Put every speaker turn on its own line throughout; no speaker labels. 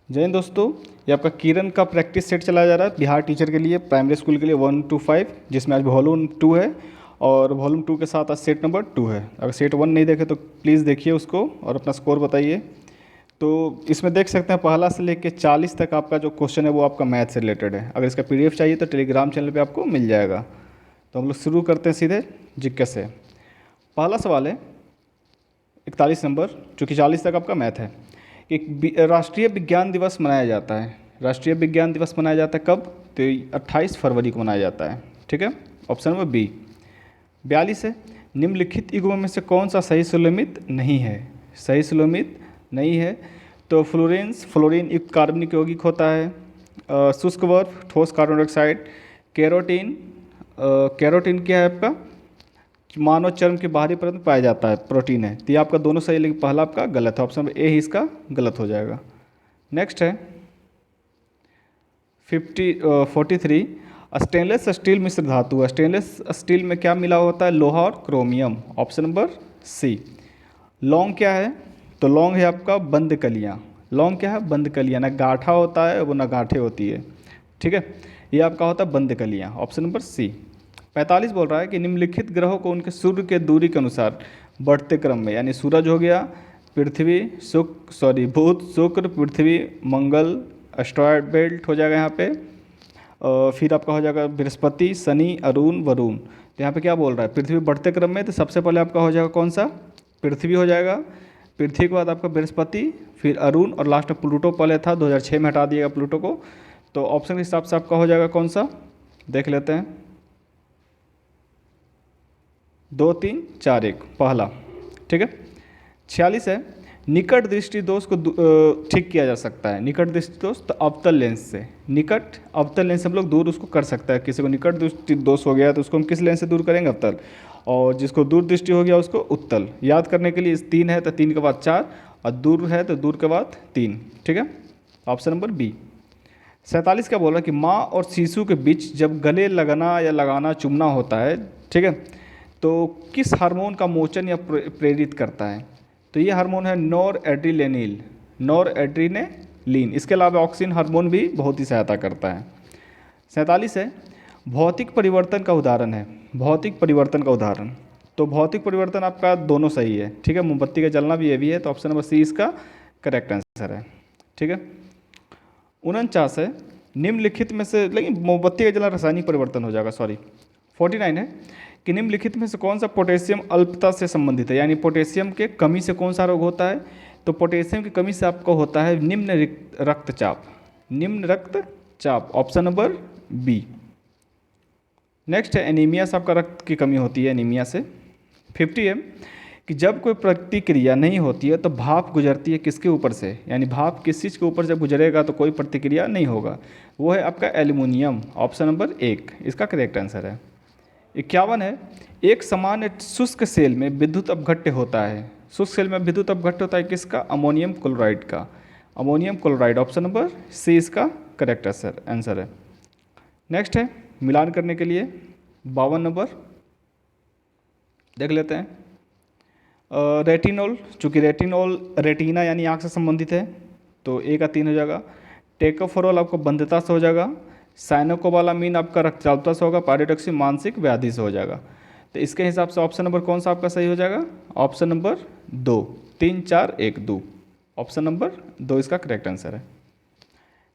जय हिंद दोस्तों। ये आपका किरण का प्रैक्टिस सेट चलाया जा रहा है बिहार टीचर के लिए, प्राइमरी स्कूल के लिए 1 to 5, जिसमें आज वॉल्यूम 2 है और वॉल्यूम 2 के साथ आज सेट नंबर 2 है। अगर सेट 1 नहीं देखे तो प्लीज़ देखिए उसको और अपना स्कोर बताइए। तो इसमें देख सकते हैं पहला से लेकर 40 तक आपका जो क्वेश्चन है वो आपका मैथ से रिलेटेड है। अगर इसका पीडीएफ चाहिए तो टेलीग्राम चैनल पे आपको मिल जाएगा। तो हम लोग शुरू करते हैं सीधे जीके से। पहला सवाल है 41 नंबर, चूँकि 40 तक आपका मैथ है। एक राष्ट्रीय विज्ञान दिवस मनाया जाता है। राष्ट्रीय विज्ञान दिवस मनाया जाता है कब? तो 28 फरवरी को मनाया जाता है। ठीक है, ऑप्शन नंबर बी। 42 है, निम्नलिखित युग्मों में से कौन सा सही सुमेलित नहीं है? सही सुमेलित नहीं है तो फ्लोरीन युक्त कार्बनिक यौगिक होता है। शुष्क बर्फ, ठोस कार्बन डाइऑक्साइड। कैरोटीन, कैरोटीन क्या है आपका? मानव चर्म के बाहरी परत में पाया जाता है, प्रोटीन है। तो ये आपका दोनों सही, लेकिन पहला आपका गलत है, ऑप्शन नंबर ए ही इसका गलत हो जाएगा। नेक्स्ट है 43, स्टेनलेस स्टील मिश्र धातु है। स्टेनलेस स्टील में क्या मिला होता है? लोहा और क्रोमियम, ऑप्शन नंबर सी। लौंग क्या है? तो लौंग है आपका बंद कलियाँ। लौंग क्या है? बंद कलियाँ, ना गाठा होता है वो ना गांठे होती है। ठीक है, ये आपका होता है बंद कलियाँ, ऑप्शन नंबर सी। 45 बोल रहा है कि निम्नलिखित ग्रहों को उनके सूर्य के दूरी के अनुसार बढ़ते क्रम में, यानी सूरज हो गया, पृथ्वी, बुध, शुक्र, पृथ्वी, मंगल, एस्ट्रॉयड बेल्ट हो जाएगा यहाँ पे। फिर आपका हो जाएगा बृहस्पति, शनि, अरुण, वरुण। तो यहाँ पे क्या बोल रहा है? पृथ्वी बढ़ते क्रम में, तो सबसे पहले आपका हो जाएगा कौन सा? पृथ्वी हो जाएगा। पृथ्वी के बाद आपका बृहस्पति, फिर अरुण और लास्ट में प्लूटो पहले था, 2006 में हटा दिएगा प्लूटो को। तो ऑप्शन के हिसाब से आपका हो जाएगा कौन सा? देख लेते हैं, 2, 3, 4, 1 पहला। ठीक है। 46 है, निकट दृष्टि दोष को ठीक किया जा सकता है। निकट दृष्टि दोष तो अवतल लेंस से, निकट अवतल लेंस से हम लोग दूर उसको कर सकता है। किसी को निकट दृष्टि दोष हो गया तो उसको हम किस लेंस से दूर करेंगे? अवतल। और जिसको दूर दृष्टि हो गया उसको उत्तल। याद करने के लिए 3 है तो 3 के बाद 4, और दूर है तो दूर के बाद 3। ठीक है, ऑप्शन नंबर बी। 47 क्या बोल रहा है कि माँ और शिशु के बीच जब गले लगना या लगाना चुमना होता है, ठीक है, तो किस हार्मोन का मोचन या प्रेरित करता है? तो ये हार्मोन है नॉर एड्रीलेनिल, नॉर एड्रीनेलिन। इसके अलावा ऑक्सीन हार्मोन भी बहुत ही सहायता करता है। 47 है, भौतिक परिवर्तन का उदाहरण है। भौतिक परिवर्तन का उदाहरण, तो भौतिक परिवर्तन आपका दोनों सही है। ठीक है, मोमबत्ती का जलना भी ये भी है, तो ऑप्शन नंबर सी इसका करेक्ट आंसर है। ठीक है। 49 है, निम्नलिखित में से, लेकिन मोमबत्ती का जलना रासायनिक परिवर्तन हो जाएगा, सॉरी। 49 है कि निम्नलिखित में से कौन सा पोटेशियम अल्पता से संबंधित है, यानी पोटेशियम के कमी से कौन सा रोग होता है? तो पोटेशियम की कमी से आपको होता है निम्न रक्तचाप, निम्न रक्तचाप, ऑप्शन नंबर बी। नेक्स्ट है एनीमिया से आपका रक्त की कमी होती है, एनीमिया से। 50 है कि जब कोई प्रतिक्रिया नहीं होती है तो भाप गुजरती है किसके ऊपर से, यानी भाप किस चीज़ के ऊपर से गुजरेगा तो कोई प्रतिक्रिया नहीं होगा, वो है आपका एल्युमिनियम, ऑप्शन नंबर 1 इसका करेक्ट आंसर है। 51 है, एक सामान्य शुष्क सेल में विद्युत अपघट्य होता है। शुष्क सेल में विद्युत अपघट्य होता है किसका? अमोनियम क्लोराइड का, ammonium chloride, option number C इसका करेक्ट आंसर है। नेक्स्ट है मिलान करने के लिए 52 नंबर देख लेते हैं। रेटिनॉल, चूँकि रेटिनॉल रेटिना यानी आँख से संबंधित है, तो ए का 3 हो जाएगा। टेकोफोरोल आपको बंधता से हो जाएगा। साइनोकोबालामीन आपका रक्तचालता से होगा। पायरिडॉक्सिन मानसिक व्याधि से हो जाएगा। तो इसके हिसाब से ऑप्शन नंबर कौन सा आपका सही हो जाएगा? ऑप्शन नंबर 2, 3, 4, 1, 2, ऑप्शन नंबर 2 इसका करेक्ट आंसर है।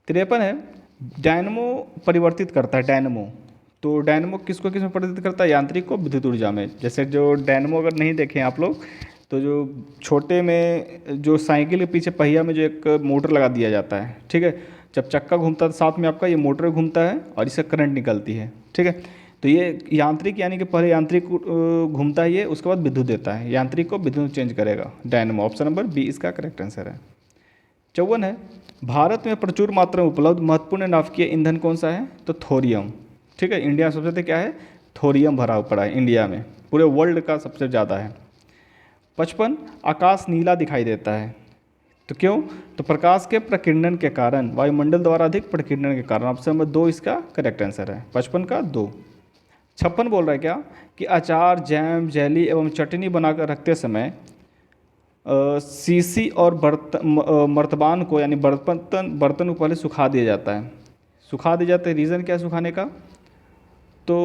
53 है, डायनमो परिवर्तित करता है, डायनमो। तो डायनमो किसको किस में परिवर्तित करता है? यांत्रिक को विद्युत ऊर्जा में। जैसे जो डायनमो अगर नहीं देखें आप लोग, तो जो छोटे में जो साइकिल के पीछे पहिया में जो एक मोटर लगा दिया जाता है, ठीक है, जब चक्का घूमता है तो साथ में आपका ये मोटर घूमता है और इससे करंट निकलती है। ठीक है, तो ये यांत्रिक, यानी कि पहले यांत्रिक घूमता है ये, उसके बाद विद्युत देता है, यांत्रिक को विद्युत चेंज करेगा, डायनमो, ऑप्शन नंबर बी इसका करेक्ट आंसर है। 54 है, भारत में प्रचुर मात्रा में उपलब्ध महत्वपूर्ण नाभिकीय ईंधन कौन सा है? तो थोरियम। ठीक है, इंडिया सबसे ज़्यादा क्या है? थोरियम भरा पड़ा है इंडिया में, पूरे वर्ल्ड का सबसे ज़्यादा है। 55, आकाश नीला दिखाई देता है, तो क्यों? तो प्रकाश के प्रकीर्णन के कारण, वायुमंडल द्वारा अधिक प्रकीर्णन के कारण, ऑप्शन नंबर 2 इसका करेक्ट आंसर है, 55 का 2। 56 बोल रहा है क्या कि अचार, जैम, जेली एवं चटनी बनाकर रखते समय शीशी और मर्तबान को यानी बर्तन को पहले सुखा दिया जाता है। सुखा दिया जाता है, रीज़न क्या है सुखाने का? तो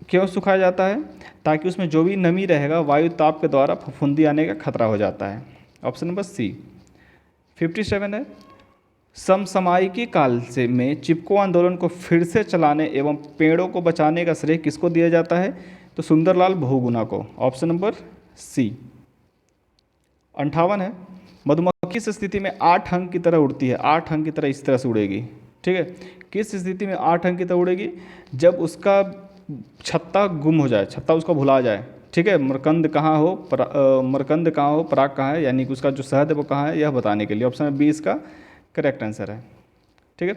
क्यों सुखाया जाता है? ताकि उसमें जो भी नमी रहेगा वायु ताप के द्वारा फफूंदी आने का खतरा हो जाता है। ऑप्शन नंबर सी। 57 है, समसामयिकी काल से में चिपको आंदोलन को फिर से चलाने एवं पेड़ों को बचाने का श्रेय किसको दिया जाता है? तो सुंदरलाल बहुगुणा को। ऑप्शन नंबर सी। 58 है, मधुमक्खी इस स्थिति में 8 अंक की तरह उड़ती है। 8 अंक की तरह इस तरह से उड़ेगी, ठीक है। किस स्थिति में 8 अंक की तरह उड़ेगी? जब उसका छत्ता गुम हो जाए, छत्ता उसका भुला जाए, ठीक है। मरकंद कहाँ हो, मरकंद कहाँ हो, पराग कहाँ है, यानी कि उसका जो शहद है वो कहाँ है, यह बताने के लिए। ऑप्शन बी इसका करेक्ट आंसर है, ठीक है।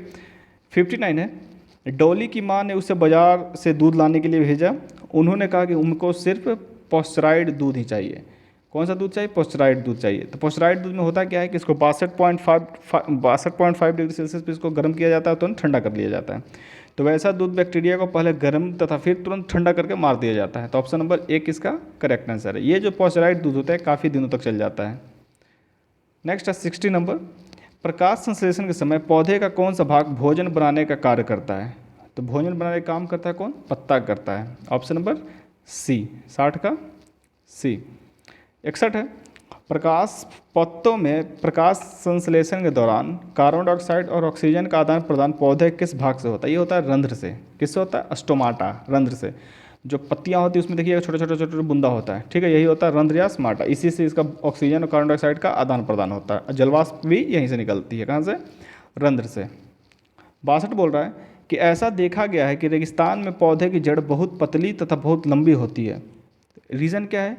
59 है, डॉली की माँ ने उसे बाजार से दूध लाने के लिए भेजा। उन्होंने कहा कि उनको सिर्फ पॉस्चराइड दूध ही चाहिए। कौन सा दूध चाहिए? पॉस्चराइड दूध चाहिए। तो पॉस्चराइड दूध में होता क्या है कि इसको 62.5 डिग्री सेल्सियस पर इसको गर्म किया जाता है, तुरंत ठंडा कर लिया जाता है। तो वैसा दूध बैक्टीरिया को पहले गर्म तथा फिर तुरंत ठंडा करके मार दिया जाता है। तो ऑप्शन नंबर एक इसका करेक्ट आंसर है। ये जो पॉस्चराइड दूध होता है काफ़ी दिनों तक चल जाता है। नेक्स्ट है 60 नंबर, प्रकाश संश्लेषण के समय पौधे का कौन सा भाग भोजन बनाने का कार्य करता है? तो भोजन बनाने का काम करता है कौन? पत्ता करता है। ऑप्शन नंबर सी, 60 का सी। 61 है, प्रकाश पत्तों में प्रकाश संश्लेषण के दौरान कार्बन डाइऑक्साइड और ऑक्सीजन का आदान प्रदान पौधे किस भाग से होता है? ये होता है रंध्र से। किससे होता है? स्टोमाटा, रंध्र से। जो पत्तियां होती है उसमें देखिएगा छोटे छोटे छोटे बूंदा होता है, ठीक है। यही होता है रंध्र या स्माटा। इसी से इसका ऑक्सीजन और कार्बन डाइऑक्साइड का आदान प्रदान होता है। जलवाष्प भी यहीं से निकलती है। कहाँ से? रंध्र से। 62 बोल रहा है कि ऐसा देखा गया है कि रेगिस्तान में पौधे की जड़ बहुत पतली तथा बहुत लंबी होती है। रीज़न क्या है?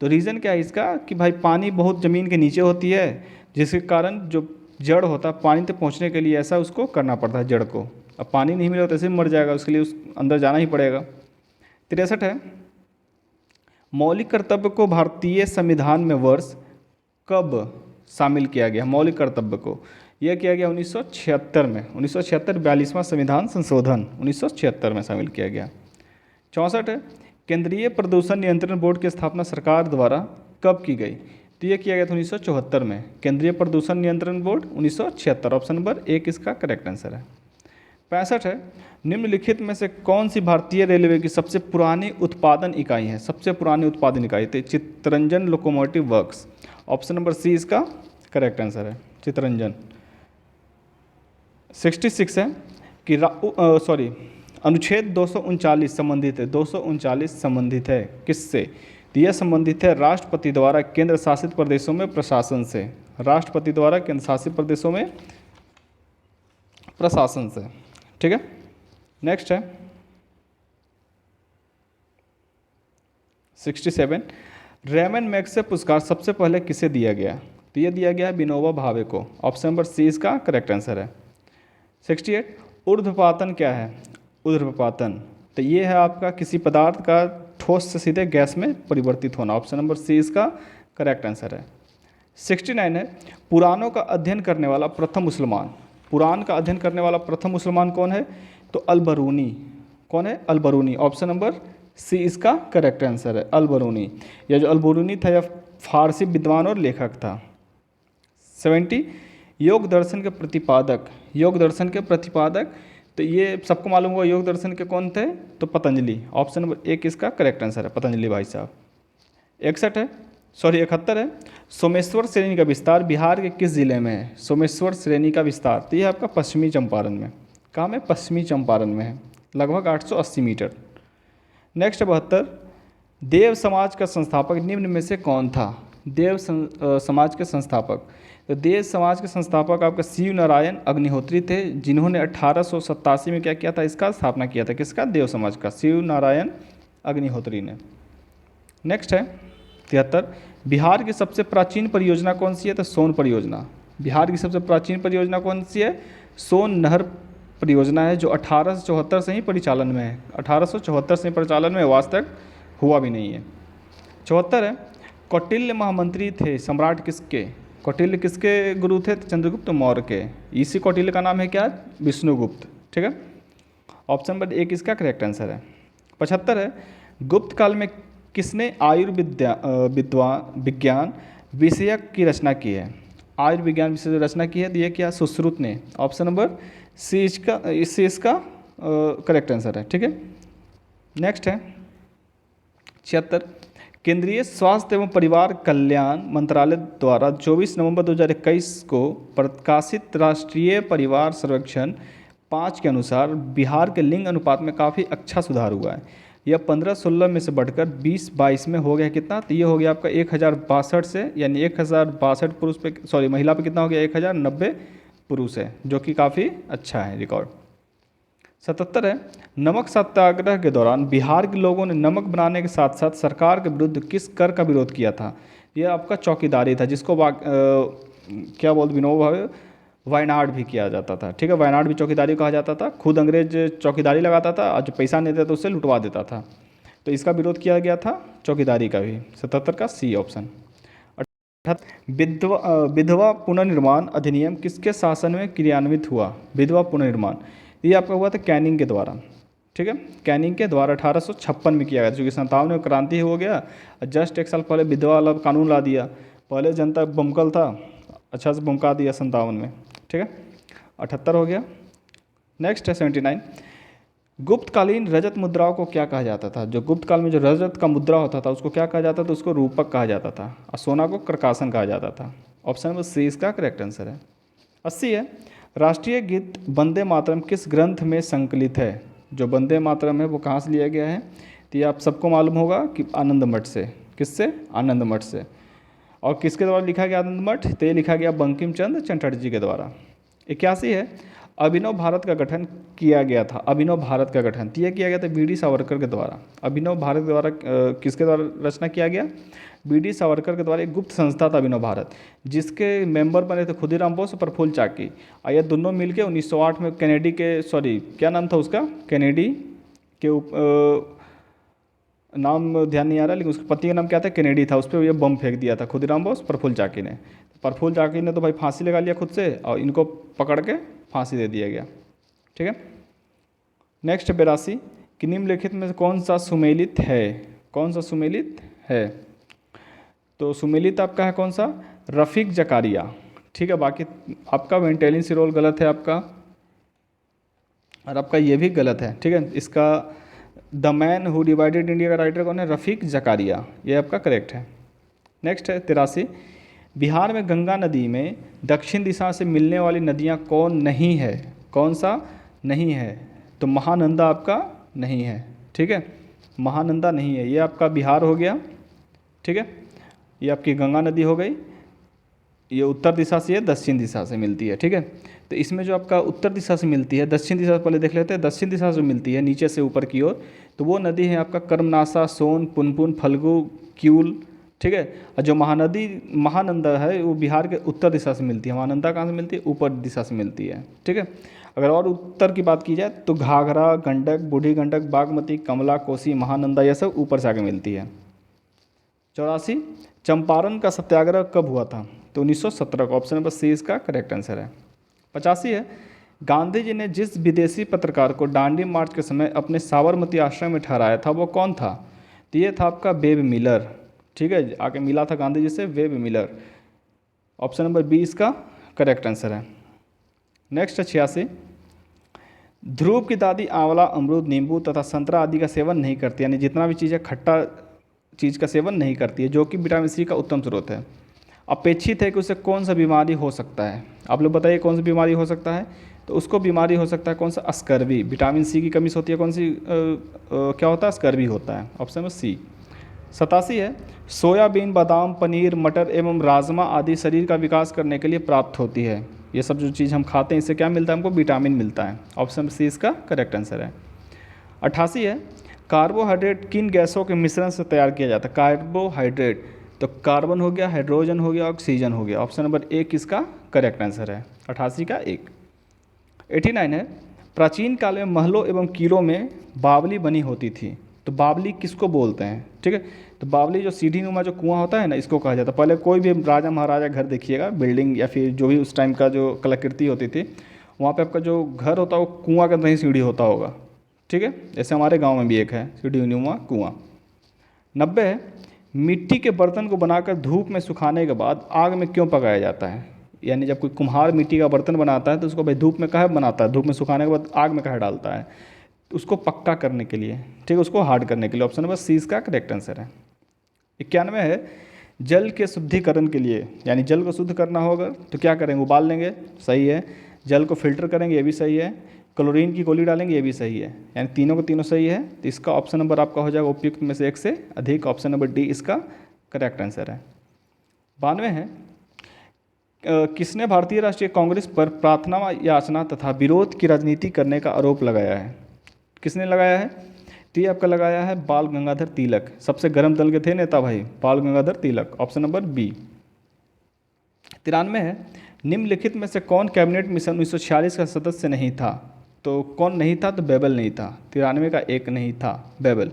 तो रीज़न क्या है इसका कि भाई पानी बहुत ज़मीन के नीचे होती है, जिसके कारण जो जड़ होता है पानी तक पहुंचने के लिए ऐसा उसको करना पड़ता है जड़ को। अब पानी नहीं मिला तो ऐसे मर जाएगा, उसके लिए उस अंदर जाना ही पड़ेगा। 63 है, मौलिक कर्तव्य को भारतीय संविधान में वर्ष कब शामिल किया गया? मौलिक कर्तव्य को यह किया गया 1976 में। 1976 42वां संविधान संशोधन 1976 में शामिल किया गया। 64 है, केंद्रीय प्रदूषण नियंत्रण बोर्ड की स्थापना सरकार द्वारा कब की गई? तो यह किया गया था 1974 में। केंद्रीय प्रदूषण नियंत्रण बोर्ड 1976। ऑप्शन नंबर एक इसका करेक्ट आंसर है। 65 है, निम्नलिखित में से कौन सी भारतीय रेलवे की सबसे पुरानी उत्पादन इकाई है? सबसे पुरानी उत्पादन इकाई थी Chittaranjan locomotive works. Option number C इसका करेक्ट आंसर है, चित्तरंजन। 66 है कि अनुच्छेद 239 संबंधित है। 239 संबंधित है किससे? तो यह संबंधित है राष्ट्रपति द्वारा केंद्र शासित प्रदेशों में प्रशासन से। राष्ट्रपति द्वारा केंद्र शासित प्रदेशों में प्रशासन से, ठीक है। नेक्स्ट है 67, रेमन मैग्सेसे पुरस्कार सबसे पहले किसे दिया गया? तो यह दिया गया है विनोबा भावे को। ऑप्शन नंबर सी इसका करेक्ट आंसर है। 68, ऊर्ध्वपातन क्या है? ऊर्ध्वपातन तो ये है आपका किसी पदार्थ का ठोस से सीधे गैस में परिवर्तित होना। ऑप्शन नंबर सी इसका करेक्ट आंसर है। 69 है, पुराणों का अध्ययन करने वाला प्रथम मुसलमान। पुराण का अध्ययन करने वाला प्रथम मुसलमान कौन है? तो अल-बरूनी। कौन है? अल-बरूनी। ऑप्शन नंबर सी इसका करेक्ट आंसर है, अल-बरूनी। यह जो अल-बरूनी था यह फारसी विद्वान और लेखक था। 70, योग दर्शन के प्रतिपादक। योग दर्शन के प्रतिपादक तो ये सबको मालूम होगा योग दर्शन के कौन थे? तो पतंजलि। ऑप्शन नंबर एक इसका करेक्ट आंसर है, पतंजलि भाई साहब। 71 है, सोमेश्वर श्रेणी का विस्तार बिहार के किस जिले में है? सोमेश्वर श्रेणी का विस्तार तो ये आपका पश्चिमी चंपारण में। कहाँ में? पश्चिमी चंपारण में है, लगभग 880 मीटर। नेक्स्ट 72, देव समाज का संस्थापक निम्न में से कौन था? देव समाज के संस्थापक तो देव समाज के संस्थापक आपका शिव नारायण अग्निहोत्री थे, जिन्होंने 1887 में क्या किया था? इसका स्थापना किया था। किसका? देव समाज का, शिव नारायण अग्निहोत्री ने। नेक्स्ट है 73, बिहार की सबसे प्राचीन परियोजना कौन सी है? तो सोन परियोजना। बिहार की सबसे प्राचीन परियोजना कौन सी है? सोन नहर परियोजना है, जो 1874 से ही परिचालन में है। 1874 से परिचालन में, आज तक हुआ भी नहीं है। 74 है, कौटिल्य महामंत्री थे सम्राट किसके? कौटिल्य किसके गुरु थे? तो चंद्रगुप्त मौर्य के। इसी कौटिल्य का नाम है क्या? विष्णुगुप्त, ठीक है। ऑप्शन नंबर एक इसका करेक्ट आंसर है। 75 है, गुप्त काल में किसने आयुर्विज्ञान विषयक की रचना की है? आयुर्विज्ञान विषय की रचना की है, तो ये क्या सुश्रुत ने। ऑप्शन नंबर सी इसका करेक्ट आंसर है। ठीक है, नेक्स्ट है 76। केंद्रीय स्वास्थ्य एवं परिवार कल्याण मंत्रालय द्वारा 24 नवंबर 2021 को प्रकाशित राष्ट्रीय परिवार सर्वेक्षण 5 के अनुसार बिहार के लिंग अनुपात में काफ़ी अच्छा सुधार हुआ है। यह 15-16 में से बढ़कर 20-22 में हो गया कितना, तो ये हो गया आपका 1062 से, यानी 1062 पुरुष पे, सॉरी महिला पे कितना हो गया, 1090 पुरुष है, जो कि काफ़ी अच्छा है रिकॉर्ड। 77 है, नमक सत्याग्रह के दौरान बिहार के लोगों ने नमक बनाने के साथ साथ सरकार के विरुद्ध किस कर का विरोध किया था? यह आपका चौकीदारी था, जिसको क्या बोलते विनोबा भावे वायनाड भी किया जाता था। ठीक है, वायनाड भी चौकीदारी कहा जाता था। खुद अंग्रेज चौकीदारी लगाता था और जो पैसा नहीं देता तो उससे लुटवा देता था। तो इसका विरोध किया गया था चौकीदारी का भी। 77 का सी ऑप्शन। विधवा पुनर्निर्माण अधिनियम किसके शासन में क्रियान्वित हुआ? विधवा पुनर्निर्माण ये आपका हुआ था कैनिंग के द्वारा। ठीक है, कैनिंग के द्वारा 1856 में किया गया, जो कि 57 में क्रांति हो गया। जस्ट एक साल पहले विधवा वाला कानून ला दिया। पहले जनता बमकल था, अच्छा से बमका दिया 57 में। ठीक है, 78 हो गया। नेक्स्ट है 79। गुप्तकालीन रजत मुद्राओं को क्या कहा जाता था? जो गुप्त काल में जो रजत का मुद्रा होता था उसको क्या कहा जाता था? उसको रूपक कहा जाता था, और सोना को करकासन कहा जाता था। ऑप्शन नंबर सी इसका करेक्ट आंसर है। 80 है, राष्ट्रीय गीत वंदे मातरम किस ग्रंथ में संकलित है? जो वंदे मातरम है वो कहाँ से लिया गया है? तो ये आप सबको मालूम होगा कि आनंद मठ से। किससे? आनंद मठ से। और किसके द्वारा लिखा गया आनंद मठ? तो ये लिखा गया बंकिम चंद्र चटर्जी के द्वारा। 81 है, अभिनव भारत का गठन किया गया था। अभिनव भारत का गठन तो यह किया गया था बी.डी. सावरकर के द्वारा। अभिनव भारत के द्वारा किसके द्वारा रचना किया गया? बी.डी. सावरकर के द्वारा। एक गुप्त संस्था था अभिनव भारत, जिसके मेंबर बने थे खुदीराम बोस और प्रफुल्ल चाकी। और ये दोनों मिलके 1908 में कैनेडी के, सॉरी क्या नाम था उसका, कैनेडी के नाम ध्यान नहीं आ रहा, लेकिन उसके पति का नाम क्या था? कैनेडी था। उस पर ये बम फेंक दिया था खुदीराम बोस प्रफुल्ल चाकी ने। प्रफुल्ल चाकी ने तो भाई फांसी लगा लिया खुद से, और इनको पकड़ के फांसी दे दिया गया। ठीक है, नेक्स्ट 82 कि निम्नलिखित में से कौन सा सुमेलित है? कौन सा सुमेलित है? तो सुमेलित आपका है कौन सा? रफ़ीक जकारिया। ठीक है, बाकी आपका वेंटेलिन सिरोल गलत है आपका, और आपका ये भी गलत है। ठीक है, इसका the man who divided India का राइटर कौन है? रफ़ीक जकारिया, ये आपका करेक्ट है। नेक्स्ट है 83। बिहार में गंगा नदी में दक्षिण दिशा से मिलने वाली नदियाँ कौन नहीं है? कौन सा नहीं है? तो महानंदा आपका नहीं है। ठीक है, महानंदा नहीं है, ये आपका बिहार हो गया। ठीक है, ये आपकी गंगा नदी हो गई। ये उत्तर दिशा से, ये दक्षिण दिशा से मिलती है। ठीक है, तो इसमें जो आपका उत्तर दिशा से मिलती है, दक्षिण दिशा से पहले देख लेते हैं। दक्षिण दिशा से मिलती है नीचे से ऊपर की ओर, तो वो नदी है आपका कर्मनाशा, सोन, पुनपुन, फल्गु, क्यूल। ठीक है, और जो महानदी महानंदा है वो बिहार के उत्तर दिशा से मिलती है। महानंदा कहाँ से मिलती है? ऊपर दिशा से मिलती है। ठीक है, अगर और उत्तर की बात की जाए तो घाघरा, गंडक, बूढ़ी गंडक, बागमती, कमला, कोसी, महानंदा, यह सब ऊपर से आगे मिलती है। 84 चंपारण का सत्याग्रह कब हुआ था? तो 1917 का। ऑप्शन नंबर सी इसका करेक्ट आंसर है। 85 है, गांधी जी ने जिस विदेशी पत्रकार को डांडी मार्च के समय अपने साबरमती आश्रम में ठहराया था वो कौन था? तो ये था आपका वेब मिलर। ठीक है, आके मिला था गांधी जी से, Webb Miller. Option number B इसका करेक्ट आंसर है। नेक्स्ट है 86। ध्रुव की दादी आंवला, अमरूद, नींबू तथा संतरा आदि का सेवन नहीं करती, यानी जितना भी चीज़ है खट्टा चीज़ का सेवन नहीं करती है, जो कि विटामिन सी का उत्तम स्रोत है। अपेक्षित है कि उसे कौन सा बीमारी हो सकता है? आप लोग बताइए कौन सी बीमारी हो सकता है? तो उसको बीमारी हो सकता है कौन सा? स्कर्वी। विटामिन सी की कमी से होती है कौन सी क्या होता है? स्कर्वी होता है। ऑप्शन नंबर सी। 87 है, सोयाबीन, बादाम, पनीर, मटर एवं राजमा आदि शरीर का विकास करने के लिए प्राप्त होती है। ये सब जो चीज़ हम खाते हैं इससे क्या मिलता है? हमको विटामिन मिलता है। ऑप्शन सी इसका करेक्ट आंसर है। 88 है, कार्बोहाइड्रेट किन गैसों के मिश्रण से तैयार किया जाता है? कार्बोहाइड्रेट तो कार्बन हो गया, हाइड्रोजन हो गया, ऑक्सीजन हो गया। ऑप्शन नंबर ए किसका करेक्ट आंसर है? 88 का 1। 89 है, प्राचीन काल में महलों एवं किलों में बावली बनी होती थी, तो बावली किसको बोलते हैं? ठीक है, तो बावली जो सीढ़ी नुमा जो कुआं होता है ना, इसको कहा जाता है। पहले कोई भी राजा महाराजा घर देखिएगा, बिल्डिंग या फिर जो भी उस टाइम का जो कलाकृति होती थी, वहाँ पे आपका जो घर होता है वो कुआं का नहीं सीढ़ी होता होगा। ठीक है, जैसे हमारे गांव में भी एक है सीढ़ी नुमा कुआं। 90 है, मिट्टी के बर्तन को बनाकर धूप में सुखाने के बाद आग में क्यों पकाया जाता है? यानी जब कोई कुम्हार मिट्टी का बर्तन बनाता है तो उसको भाई धूप में काहे बनाता है, धूप में सुखाने के बाद आग में काहे डालता है? तो उसको पक्का करने के लिए, ठीक है, उसको हार्ड करने के लिए। ऑप्शन नंबर सी इसका करेक्ट आंसर है। 91 है, जल के शुद्धिकरण के लिए, यानी जल को शुद्ध करना होगा तो क्या करेंगे? उबाल लेंगे, सही है। जल को फिल्टर करेंगे, ये भी सही है। क्लोरीन की गोली डालेंगे, ये भी सही है। यानी तीनों को तीनों सही है। तो इसका ऑप्शन नंबर आपका हो जाएगा उपयुक्त में से एक से अधिक। ऑप्शन नंबर डी इसका करेक्ट आंसर है। 92 है, किसने भारतीय राष्ट्रीय कांग्रेस पर प्रार्थना याचना तथा विरोध की राजनीति करने का आरोप लगाया है? किसने लगाया है? तो ये आपका लगाया है बाल गंगाधर तिलक। सबसे गर्म दल के थे नेता भाई Bal Gangadhar Tilak. Option number B. 93 है, निम्नलिखित में से कौन कैबिनेट मिशन 1946 का सदस्य नहीं था? तो कौन नहीं था? तो बेबल नहीं था। 93 का एक नहीं था, बेबल।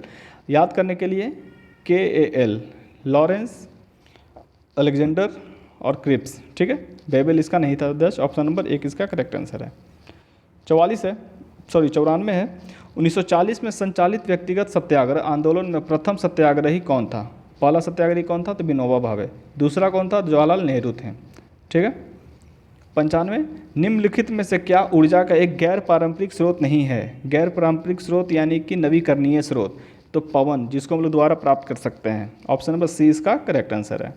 याद करने के लिए KAL, लॉरेंस, अलेक्जेंडर और क्रिप्स, ठीक है। बेबल इसका नहीं था। 10 ऑप्शन नंबर एक इसका करेक्ट आंसर है। 94 है, 1940 में संचालित व्यक्तिगत सत्याग्रह आंदोलन में प्रथम सत्याग्रही कौन था? पहला सत्याग्रही कौन था? तो विनोबा भावे। दूसरा कौन था? जवाहरलाल नेहरू थे, ठीक है। 95, निम्नलिखित में से क्या ऊर्जा का एक गैर पारंपरिक स्रोत नहीं है? गैर पारंपरिक स्रोत यानी कि नवीकरणीय स्रोत। तो पवन, जिसको हम लोग दोबारा प्राप्त कर सकते हैं। ऑप्शन नंबर सी इसका करेक्ट आंसर है।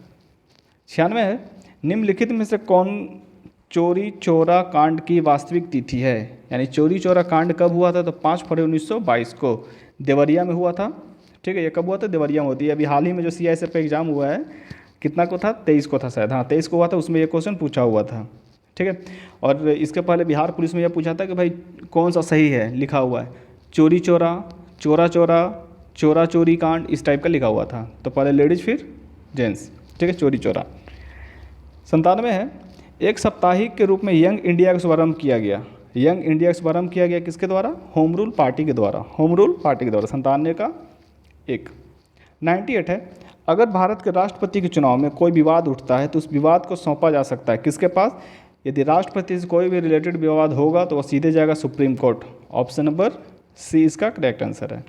96 है, निम्नलिखित में से कौन चोरी चोरा कांड की वास्तविक तिथि है? यानी चोरी चोरा कांड कब हुआ था? तो 5 फरवरी 1922 को देवरिया में हुआ था, ठीक है। ये कब हुआ था? देवरिया में होती है। अभी हाल ही में जो CISF का एग्जाम हुआ है, कितना को था? 23 को था शायद, हाँ 23 को हुआ था। उसमें ये क्वेश्चन पूछा हुआ था, ठीक है। और इसके पहले बिहार पुलिस में यह पूछा था कि भाई कौन सा सही है, लिखा हुआ है चोरी चोरा, चोरा चोरा, चोरा चोरी कांड, इस टाइप का लिखा हुआ था। तो पहले लेडीज फिर जेंट्स, ठीक है, चोरी चोरा। 97 है, एक साप्ताहिक के रूप में यंग इंडिया का शुभारंभ किया गया। यंग इंडिया का शुभारंभ किया गया किसके द्वारा? होम रूल पार्टी के द्वारा। होम रूल पार्टी के द्वारा। 97 का एक। 98 है, अगर भारत के राष्ट्रपति के चुनाव में कोई विवाद उठता है तो उस विवाद को सौंपा जा सकता है किसके पास? यदि राष्ट्रपति से कोई भी रिलेटेड विवाद होगा तो वह सीधे जाएगा Supreme Court. Option number C इसका करेक्ट आंसर है।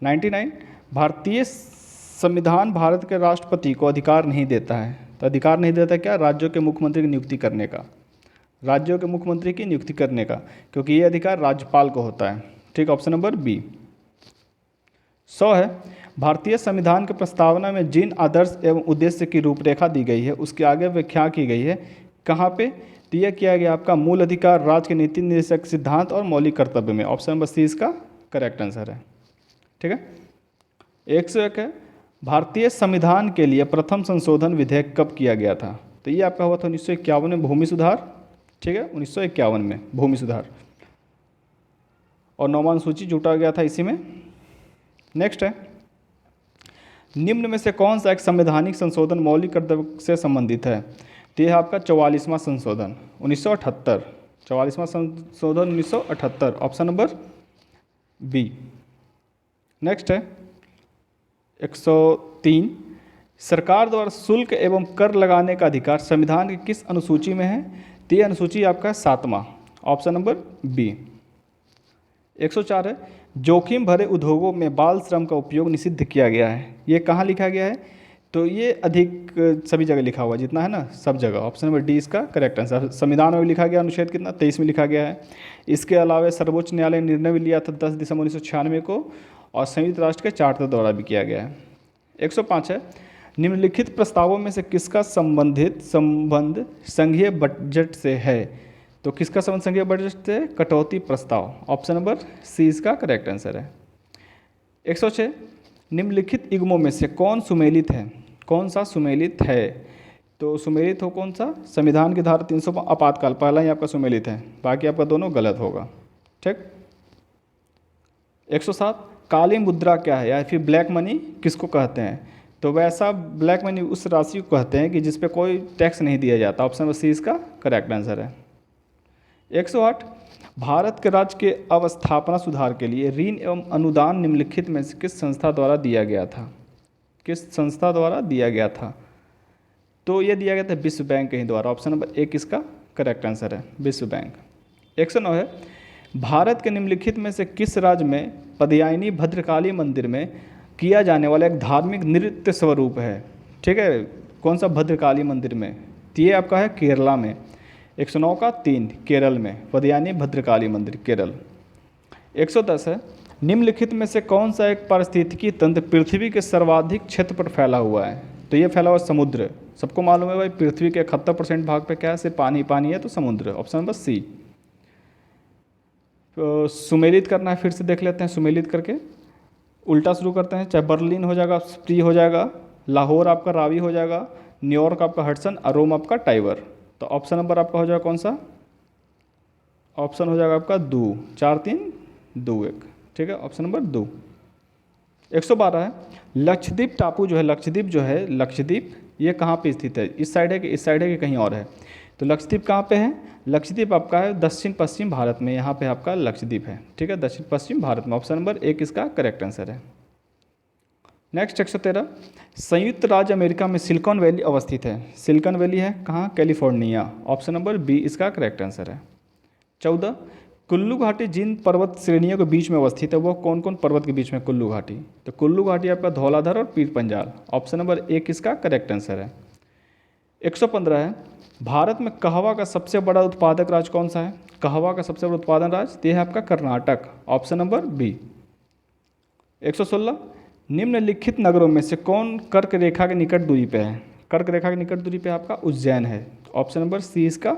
99, भारतीय संविधान भारत के राष्ट्रपति को अधिकार नहीं देता है। तो अधिकार नहीं देता क्या? राज्यों के मुख्यमंत्री की नियुक्ति करने का। राज्यों के मुख्यमंत्री की नियुक्ति करने का, क्योंकि ये अधिकार राज्यपाल को होता है, ठीक। Option number B. 100 है, भारतीय संविधान की प्रस्तावना में जिन आदर्श एवं उद्देश्य की रूपरेखा दी गई है उसके आगे व्याख्या की गई है कहाँ पे? तो यह किया गया आपका मूल अधिकार, राज्य के नीति निर्देशक सिद्धांत और मौलिक कर्तव्य में। ऑप्शन नंबर सी इसका करेक्ट आंसर है, ठीक है। 101 है, भारतीय संविधान के लिए प्रथम संशोधन विधेयक कब किया गया था? तो ये आपका हुआ था 1951 में, भूमि सुधार, ठीक है, 1951 में भूमि सुधार, और 9वां अनुसूची जुटा गया था इसी में। नेक्स्ट है, निम्न में से कौन सा एक संवैधानिक संशोधन मौलिक कर्तव्य से संबंधित है? तो यह आपका 44वां संशोधन 1978, 44वां संशोधन 1978। Option number B. नेक्स्ट है 103, सरकार द्वारा शुल्क एवं कर लगाने का अधिकार संविधान की किस अनुसूची में है? तो यह अनुसूची आपका 7वां। Option number B. 104 है, जोखिम भरे उद्योगों में बाल श्रम का उपयोग निषिद्ध किया गया है। ये कहाँ लिखा गया है? तो ये अधिक सभी जगह लिखा हुआ है, जितना है ना सब जगह। ऑप्शन नंबर डी इसका करेक्ट आंसर। संविधान में लिखा गया, अनुच्छेद कितना? 23 में लिखा गया है। इसके अलावा सर्वोच्च न्यायालय ने निर्णय भी लिया था 10 दिसंबर 1996 को, और संयुक्त राष्ट्र के चार्टर द्वारा भी किया गया है। 105 है, निम्नलिखित प्रस्तावों में से किसका संबंध संघीय बजट से है? तो किसका संबंध संघीय बजट से? कटौती प्रस्ताव। ऑप्शन नंबर सी इसका करेक्ट आंसर है। 106, निम्नलिखित इग्मों में से कौन सुमेलित है? कौन सा सुमेलित है? तो सुमेलित हो कौन सा? संविधान की धारा 300 आपातकाल, पहला ही आपका सुमेलित है, बाकी आपका दोनों गलत होगा, ठीक। 107, काली मुद्रा क्या है या फिर ब्लैक मनी किसको कहते हैं? तो वैसा ब्लैक मनी उस राशि को कहते हैं कि जिस पे कोई टैक्स नहीं दिया जाता। ऑप्शन नंबर सी इसका करेक्ट आंसर है। 108, भारत के राज्य के अवस्थापना सुधार के लिए ऋण एवं अनुदान निम्नलिखित में से किस संस्था द्वारा दिया गया था? किस संस्था द्वारा दिया गया था? तो ये दिया गया था विश्व बैंक के ही द्वारा। ऑप्शन नंबर एक इसका करेक्ट आंसर है, विश्व बैंक। 109 है, भारत के निम्नलिखित में से किस राज्य में पदयायनी भद्रकाली मंदिर में किया जाने वाला एक धार्मिक नृत्य स्वरूप है, ठीक है, कौन सा, भद्रकाली मंदिर में। तो ये आपका है केरला में। 109 का 3 केरल में, पदयानी भद्रकाली मंदिर केरल। 110 है, निम्नलिखित में से कौन सा एक पारिस्थितिकी तंत्र पृथ्वी के सर्वाधिक क्षेत्र पर फैला हुआ है। तो ये फैला हुआ समुद्र, सबको मालूम है भाई, पृथ्वी के 71% भाग पे क्या है, सिर्फ पानी पानी है, तो समुद्र, ऑप्शन नंबर सी। तो सुमेलित करना है, फिर से देख लेते हैं सुमेलित करके, उल्टा शुरू करते हैं, चाहे बर्लिन हो जाएगा स्प्री हो जाएगा, लाहौर आपका रावी हो जाएगा, न्यूयॉर्क आपका हडसन और रोम आपका टाइबर। तो ऑप्शन नंबर आपका हो जाएगा कौन सा, ऑप्शन हो जाएगा आपका 2, 4 3 2 1, ठीक है, ऑप्शन नंबर 2। 112 है, लक्षद्वीप टापू जो है, लक्षद्वीप जो है, लक्षद्वीप ये कहाँ पे स्थित है, इस साइड है कि इस साइड है कि कहीं और है। तो लक्षद्वीप कहाँ पे है, लक्षद्वीप आपका है दक्षिण पश्चिम भारत में, यहाँ पे आपका लक्षद्वीप है, ठीक है, दक्षिण पश्चिम भारत में, ऑप्शन नंबर 1 इसका करेक्ट आंसर है। नेक्स्ट 113, संयुक्त राज्य अमेरिका में सिलिकॉन वैली अवस्थित है। सिलिकॉन वैली है कहाँ, कैलिफोर्निया, ऑप्शन नंबर बी इसका करेक्ट आंसर है। 14, कुल्लू घाटी जिन पर्वत श्रेणियों के बीच में अवस्थित है, वो कौन कौन पर्वत के बीच में कुल्लू घाटी। तो कुल्लू घाटी आपका धौलाधर और पीर पंजाल, ऑप्शन नंबर 1 इसका करेक्ट आंसर है। 115 है, भारत में कहवा का सबसे बड़ा उत्पादक राज्य कौन सा है। कहवा का सबसे बड़ा उत्पादन राज्य ये है आपका कर्नाटक, ऑप्शन नंबर बी। 116, निम्नलिखित नगरों में से कौन कर्क रेखा के निकट दूरी पे है। कर्क रेखा के निकट दूरी पे आपका उज्जैन है, ऑप्शन नंबर सी इसका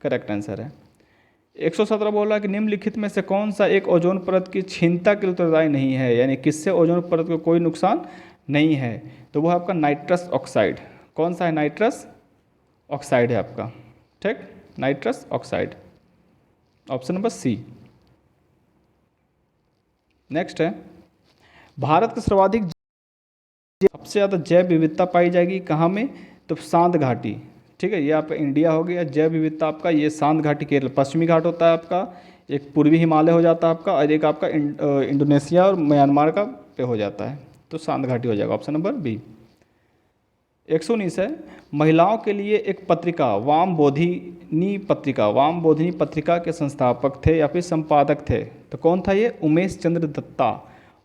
करेक्ट आंसर है। 117 बोला कि निम्नलिखित में से कौन सा एक ओजोन परत की क्षीणता के लिए उत्तरदायी नहीं है, यानी किससे ओजोन परत को कोई नुकसान नहीं है। तो वो आपका नाइट्रस ऑक्साइड, कौन सा है, नाइट्रस ऑक्साइड है आपका, ठीक, nitrous oxide, option number C. Next है, भारत का सर्वाधिक सबसे ज़्यादा जैव विविधता पाई जाएगी कहाँ में, तो शांत घाटी, ठीक है, ये आपका इंडिया हो गया। जैव विविधता आपका ये शांत घाटी केरल, पश्चिमी घाट होता है आपका, एक पूर्वी हिमालय हो जाता है आपका, और एक आपका इंडोनेशिया और म्यांमार का पे हो जाता है, तो शांत घाटी हो जाएगा, ऑप्शन नंबर बी। 119 है, महिलाओं के लिए एक पत्रिका वाम बोधिनी पत्रिका, वाम बोधिनी पत्रिका के संस्थापक थे या फिर संपादक थे, तो कौन था ये, उमेश चंद्र दत्ता,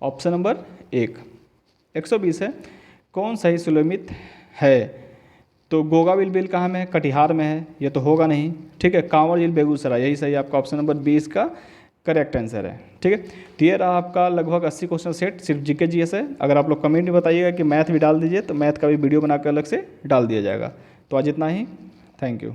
ऑप्शन नंबर 1। 120 है, कौन सही सुलमित है। तो गोगा बिल कहाँ में है, कटिहार में है, ये तो होगा नहीं, ठीक है, कांवर झील बेगूसराय, यही सही आपका ऑप्शन नंबर 20 का करेक्ट आंसर है, ठीक है। तो ये रहा आपका लगभग 80 क्वेश्चन सेट, सिर्फ जीके जीएस है। अगर आप लोग कमेंट में बताइएगा कि मैथ भी डाल दीजिए, तो मैथ का भी वीडियो बनाकर अलग से डाल दिया जाएगा। तो आज इतना ही, थैंक यू।